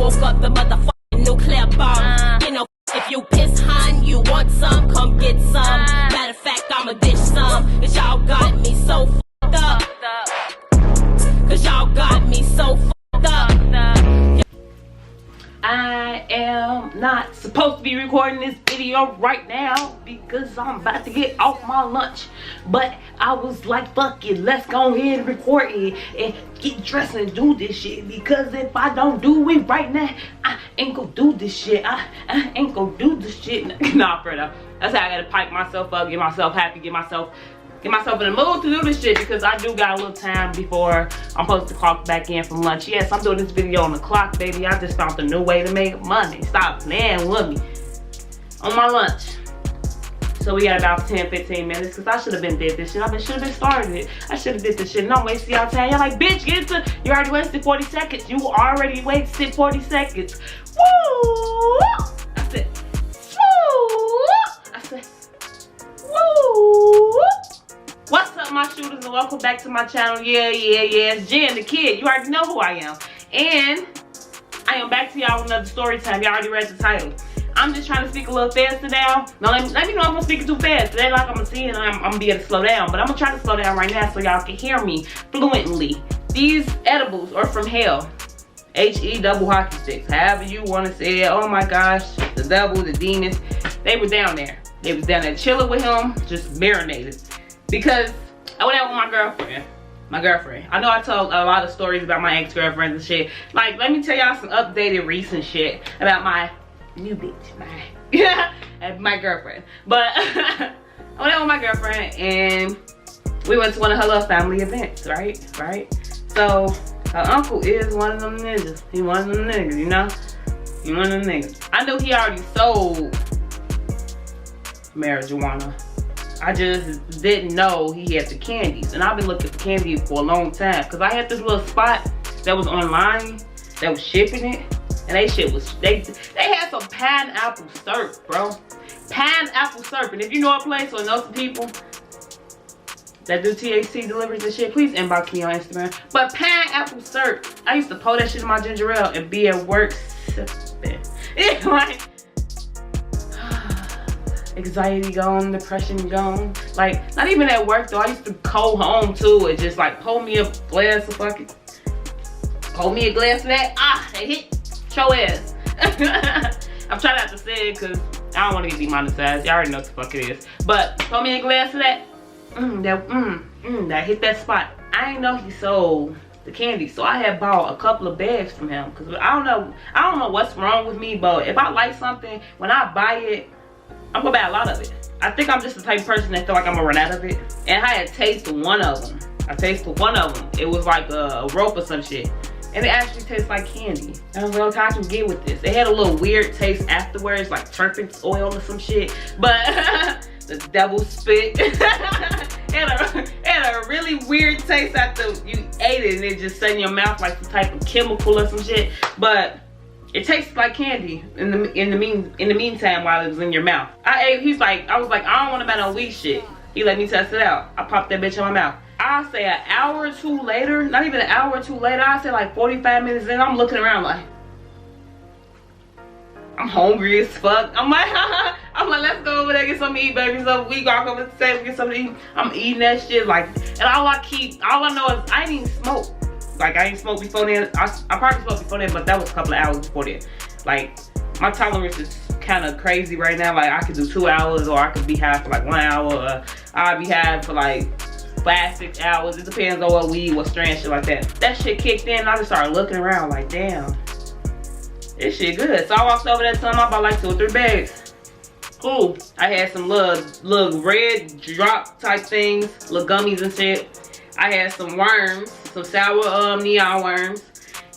woke up the motherfucking nuclear bomb. You know, if you piss hun, you want some, come get some. Matter of fact, I'ma dish some. Cause y'all got me so fucked up. Cause y'all got me so fucked up. I am not supposed to be recording this video right now because I'm about to get off my lunch, but I was like, fuck it, let's go ahead and record it and get dressed and do this shit, because if I don't do it right now, I ain't gonna do this shit. I ain't gonna do this shit. Nah, Fredo, that's how I gotta pipe myself up, get myself happy, get myself in the mood to do this shit, because I do got a little time before I'm supposed to clock back in from lunch. Yes, I'm doing this video on the clock, baby. I just found a new way to make money. Stop playing with me on my lunch. So we got about 10-15 minutes, because I should have been did this shit. I should have been started it. I should have did this shit. Don't waste y'all time. Y'all like, bitch, get to, you already wasted 40 seconds. You already wasted 40 seconds. Woo! I said, woo! I said, woo! What's up, my shooters, and welcome back to my channel. Yeah, it's Jen the Kid. You already know who I am. And I am back to y'all with another story time. Y'all already read the title. I'm just trying to speak a little faster now. Now, let me know if I'm speaking too fast. Today, like I'm gonna see, and I'm gonna be able to slow down. But I'm gonna try to slow down right now so y'all can hear me fluently. These edibles are from hell. H-E-double hockey sticks. However you want to say it. Oh my gosh. The devil, the demons. They were down there. They was down there chilling with him. Just marinated. Because I went out with my girlfriend. I know I told a lot of stories about my ex-girlfriends and shit. Like, let me tell y'all some updated recent shit about my new bitch, my girlfriend. But I went out with my girlfriend and we went to one of her little family events, right? So her uncle is one of them niggas. He one of them niggas, you know? He one of them niggas. I knew he already sold marijuana. I just didn't know he had the candies, and I've been looking for candy for a long time, because I had this little spot that was online that was shipping it, and they shit was, they had some pineapple syrup, bro. Pineapple syrup. And if you know a place or know some people that do THC deliveries and shit, please inbox me on Instagram. But pineapple syrup, I used to pour that shit in my ginger ale and be at work sipping. It's like, anxiety gone, depression gone. Like, not even at work though. I used to go home too and just like pour me a glass of fucking, pour me a glass of that. They hit your ass. I'm trying not to say it because I don't want to get demonetized. Y'all already know what the fuck it is. But pour me a glass of that. That hit that spot. I ain't know he sold the candy, so I had bought a couple of bags from him, because I don't know what's wrong with me, but if I like something, when I buy it, I'm gonna buy a lot of it. I think I'm just the type of person that feel like I'm gonna run out of it. And I had tasted one of them. It was like a rope or some shit. And it actually tastes like candy. I was like, okay, I can get with this. It had a little weird taste afterwards, like turpentine oil or some shit. But the devil spit. had a really weird taste after you ate it, and it just set in your mouth like some type of chemical or some shit. But it tastes like candy in the meantime while it was in your mouth. I was like, I don't want to buy no weed shit. He let me test it out. I popped that bitch in my mouth. I'll say an hour or two later, not even an hour or two later, I'll say like 45 minutes in, I'm looking around like, I'm hungry as fuck. I'm like, let's go over there, get something to eat, baby. So we walk over to the table, get something to eat. I'm eating that shit like, and all I know is I didn't even smoke. Like, I ain't smoked before then. I probably smoked before then, but that was a couple of hours before then. Like, my tolerance is kind of crazy right now. Like, I could do 2 hours, or I could be high for like 1 hour, or I'll be high for like 5-6 hours. It depends on what weed, what strand, shit like that. That shit kicked in, and I just started looking around like, damn, this shit good. So I walked over there to him. I bought like 2 or 3 bags. Cool. I had some little red drop type things, little gummies and shit. I had some worms, some sour neon worms,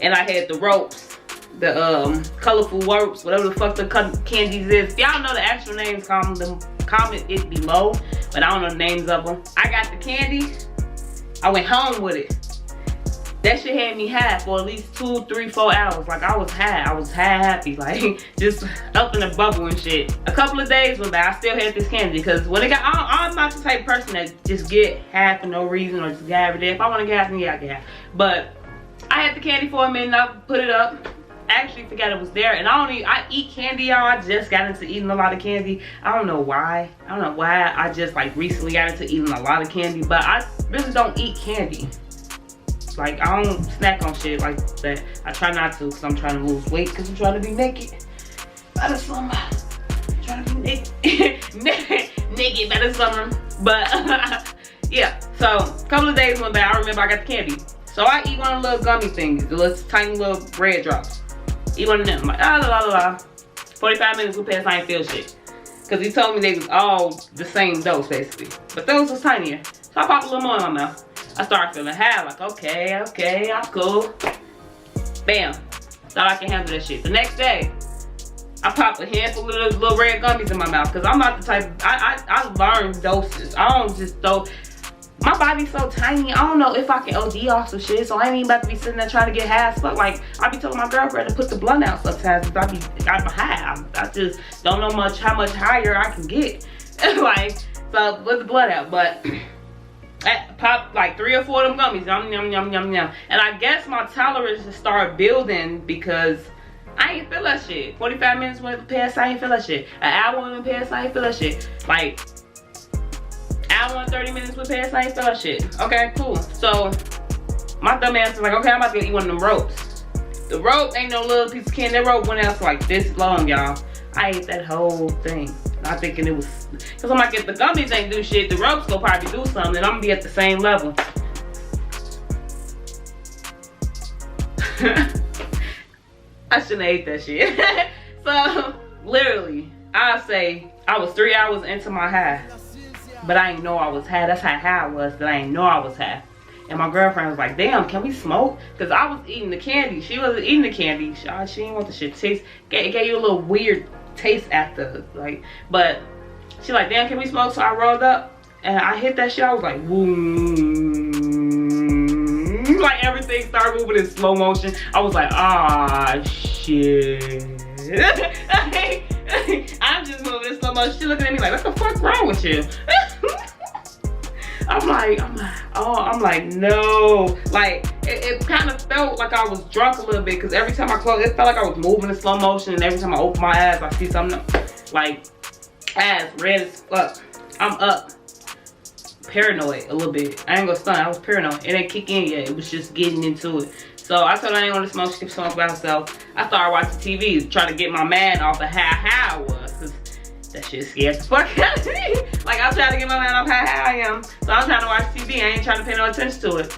and I had the ropes, the colorful ropes, whatever the fuck the candies is. If y'all know the actual names, comment it below, but I don't know the names of them. I got the candy. I went home with it. That shit had me high for at least 2, 3, 4 hours. Like, I was high happy, like just up in the bubble and shit. A couple of days went by, I still had this candy, because when it got, I'm not the type of person that just get high for no reason or just get every day. If I want to get high, then yeah, I get high. But I had the candy for a minute, I put it up, actually forgot it was there. And I eat candy, y'all. I just got into eating a lot of candy. I don't know why. I just like recently got into eating a lot of candy, but I really don't eat candy. Like, I don't snack on shit like that. I try not to because I'm trying to lose weight because I'm trying to be naked by the summer. I'm trying to be naked. Naked by the summer. But yeah, so a couple of days went by. I remember I got the candy. So I eat one of the little gummy things, the little tiny little red drops. Eat one of them. I'm like, ah, la la la. 45 minutes went past, I ain't feel shit. Because he told me they was all the same dose basically. But those was tinier. So I popped a little more in my mouth. I started feeling high, like, okay, I'm cool. Bam. Thought I can handle that shit. The next day, I popped a handful of those little red gummies in my mouth because I'm not the type, I learned doses. I don't just throw, my body's so tiny, I don't know if I can OD off some shit, so I ain't even about to be sitting there trying to get high as fuck. Like, I be telling my girlfriend to put the blunt out sometimes because I'm high. I just don't know how much higher I can get. Like, so put the blood out, but I popped like 3 or 4 of them gummies, yum, yum, yum, yum, yum. And I guess my tolerance just started building because I ain't feel that shit. 45 minutes went past, I ain't feel that shit. An hour went past, I ain't feel that shit. Like, hour and 30 minutes went past, I ain't feel that shit. Okay, cool. So, my dumb ass was like, okay, I'm about to go eat one of them ropes. The rope ain't no little piece of candy. That rope went out like this long, y'all. I ate that whole thing. Not thinking it was, because I'm like, if the gummies ain't do shit, the ropes will probably do something, and I'm gonna be at the same level. I shouldn't have ate that shit. So, literally, I say I was 3 hours into my high, but I didn't know I was high. That's how high I was, that I didn't know I was high. And my girlfriend was like, damn, can we smoke? Because I was eating the candy. She wasn't eating the candy. She didn't want the shit to taste. It gave you a little weird taste after, like, but she like, damn, can we smoke? So I rolled up and I hit that shit. I was like, boom, like everything started moving in slow motion. I was like, ah, shit. I'm just moving in slow motion. She looking at me like, what the fuck wrong with you? I'm like, no. Like, it kind of felt like I was drunk a little bit because every time I closed, it felt like I was moving in slow motion, and every time I open my eyes, I see something like eyes red as fuck. I'm up. Paranoid a little bit. I ain't gonna stunt, I was paranoid. It didn't kick in yet. It was just getting into it. So I told her I didn't want to smoke. She could smoke by herself. I started watching TV, trying to get my man off of how high I was. Cause that shit scared the fuck out of me. Like, I'm trying to get my man off how high I am. So I'm trying to watch TV. I ain't trying to pay no attention to it.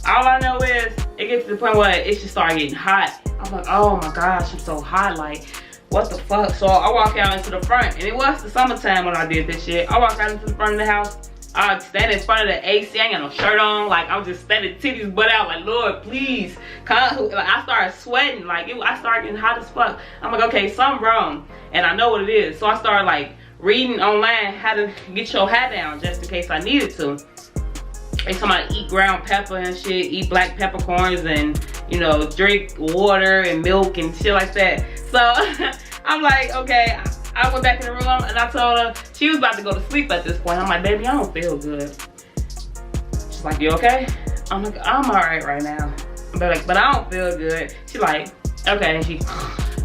All I know is, it gets to the point where it just started getting hot. I'm like, oh my gosh, I'm so hot. Like, what the fuck? So I walk out into the front. And it was the summertime when I did this shit. I walk out into the front of the house. I stand in front of the AC. I ain't got no shirt on. Like, I'm just standing titties butt out. Like, Lord, please. Like, I started sweating. Like, I started getting hot as fuck. I'm like, okay, something wrong. And I know what it is. So I started, like, reading online how to get your high down just in case I needed to. They talking about eat ground pepper and shit. Eat black peppercorns and, you know, drink water and milk and shit like that. So, I'm like, okay. I went back in the room and I told her, she was about to go to sleep at this point. I'm like, baby, I don't feel good. She's like, you okay? I'm like, I'm alright right now. But I don't feel good. She's like, okay. And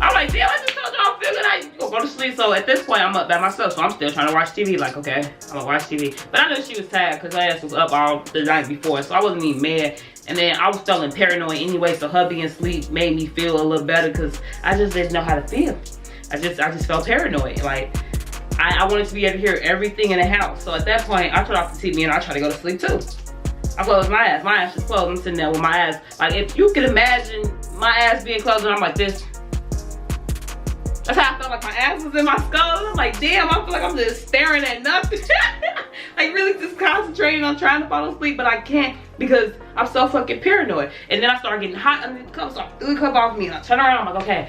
I'm like, damn, I just told you I don't feel good. I go to sleep. So at this point, I'm up by myself. So I'm still trying to watch TV. Like, okay, I'm gonna watch TV. But I knew she was tired because her ass was up all the night before. So I wasn't even mad. And then I was feeling paranoid anyway. So her being asleep made me feel a little better because I just didn't know how to feel. I just felt paranoid. Like, I wanted to be able to hear everything in the house. So at that point, I turned off the TV and I tried to go to sleep too. I closed my eyes. My eyes just closed. I'm sitting there with my eyes. Like, if you could imagine my eyes being closed and I'm like this. That's how I felt, like my ass was in my skull. I'm like, damn, I feel like I'm just staring at nothing. Like, really just concentrating on trying to fall asleep, but I can't because I'm so fucking paranoid. And then I started getting hot under the cup, so I threw the cup off me and I turned around. I'm like, okay,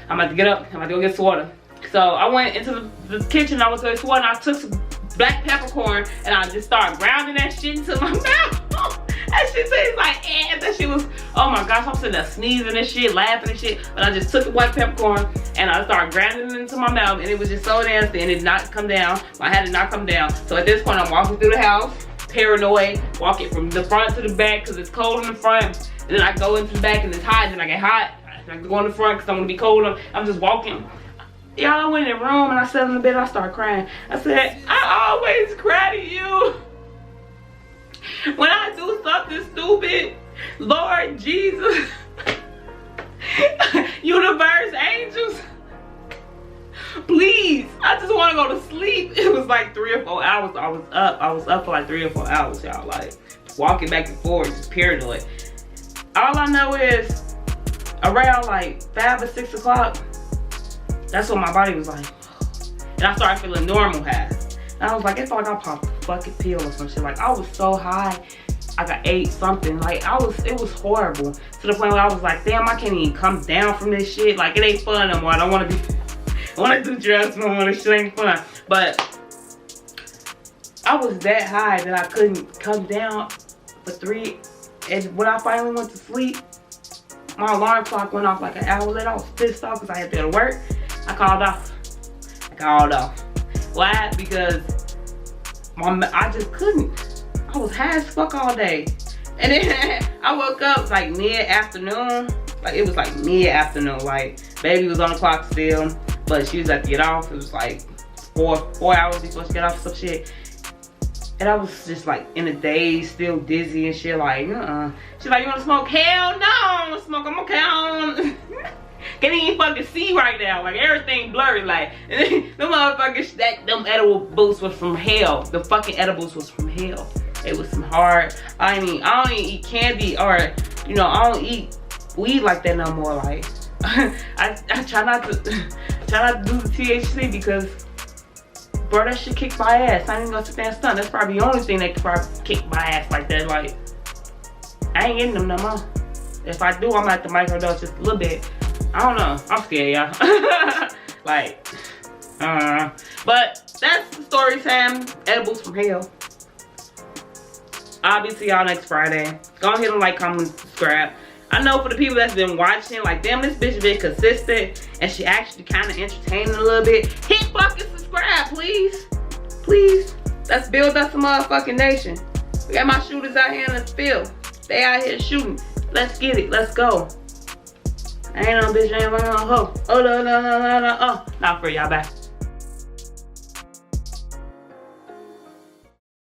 I'm about to get up. I'm about to go get some water. So I went into the kitchen. I went to get some water and I took some black peppercorn and I just started grounding that shit into my mouth. That shit tastes like ass. That shit was, oh my gosh, I'm sitting there sneezing and shit, laughing and shit. But I just took the white peppercorn and I started grinding it into my mouth and it was just so nasty and it did not come down. My head did not come down. So at this point, I'm walking through the house, paranoid, walking from the front to the back because it's cold in the front. And then I go into the back and it's hot and I get hot. I go in the front because I'm gonna be colder. I'm just walking. Y'all, I went in the room and I sat in the bed and I started crying. I said, I always cry to you when I do something stupid. Lord Jesus, universe, angels, please, I just want to go to sleep. It was like 3 or 4 hours. I was up for like 3 or 4 hours, y'all. Like walking back and forth, just paranoid. All I know is around like 5 or 6 o'clock, that's when my body was like, and I started feeling normal high. And I was like, it felt like I popped a fucking pill or some shit. Like I was so high, I got ate something. Like it was horrible. To the point where I was like, damn, I can't even come down from this shit. Like it ain't fun no more. I want to do drugs no more. This shit ain't fun. But I was that high that I couldn't come down for 3. And when I finally went to sleep, my alarm clock went off like an hour later. I was pissed off because I had to go to work. I called off. Why? Because I just couldn't. I was high as fuck all day. And then I woke up like mid-afternoon. Like it was like mid-afternoon. Like baby was on the clock still, but she was at to get off. It was like 4 hours before she got off some shit. And I was just like in a daze, still dizzy and shit. Like, She's like, you wanna smoke? Hell no, I don't wanna smoke. I'm okay. Can't even fucking see right now. Like everything blurry. Like, and then them motherfuckers, them edible boosts was from hell. The fucking edibles was from hell. It was some hard. I don't even eat candy or, I don't eat weed like that no more. Like, I try not to do the THC because, bro, that shit kick my ass. I ain't gonna sit there and stun. That's probably the only thing that could probably kick my ass like that. Like, I ain't getting them no more. If I do, I'm gonna have to microdose just a little bit. I don't know. I'm scared, y'all. Like, but that's the story time. Edibles from hell. I'll be see y'all next Friday. Go ahead and like, comment, and subscribe. I know for the people that's been watching, like, damn, this bitch been consistent and she actually kind of entertaining a little bit. Hit fucking subscribe, please. Please. Let's build up some motherfucking nation. We got my shooters out here in the field. They out here shooting. Let's get it. Let's go. I ain't no bitch, I ain't no hoe. Oh, no. Not for y'all, bye.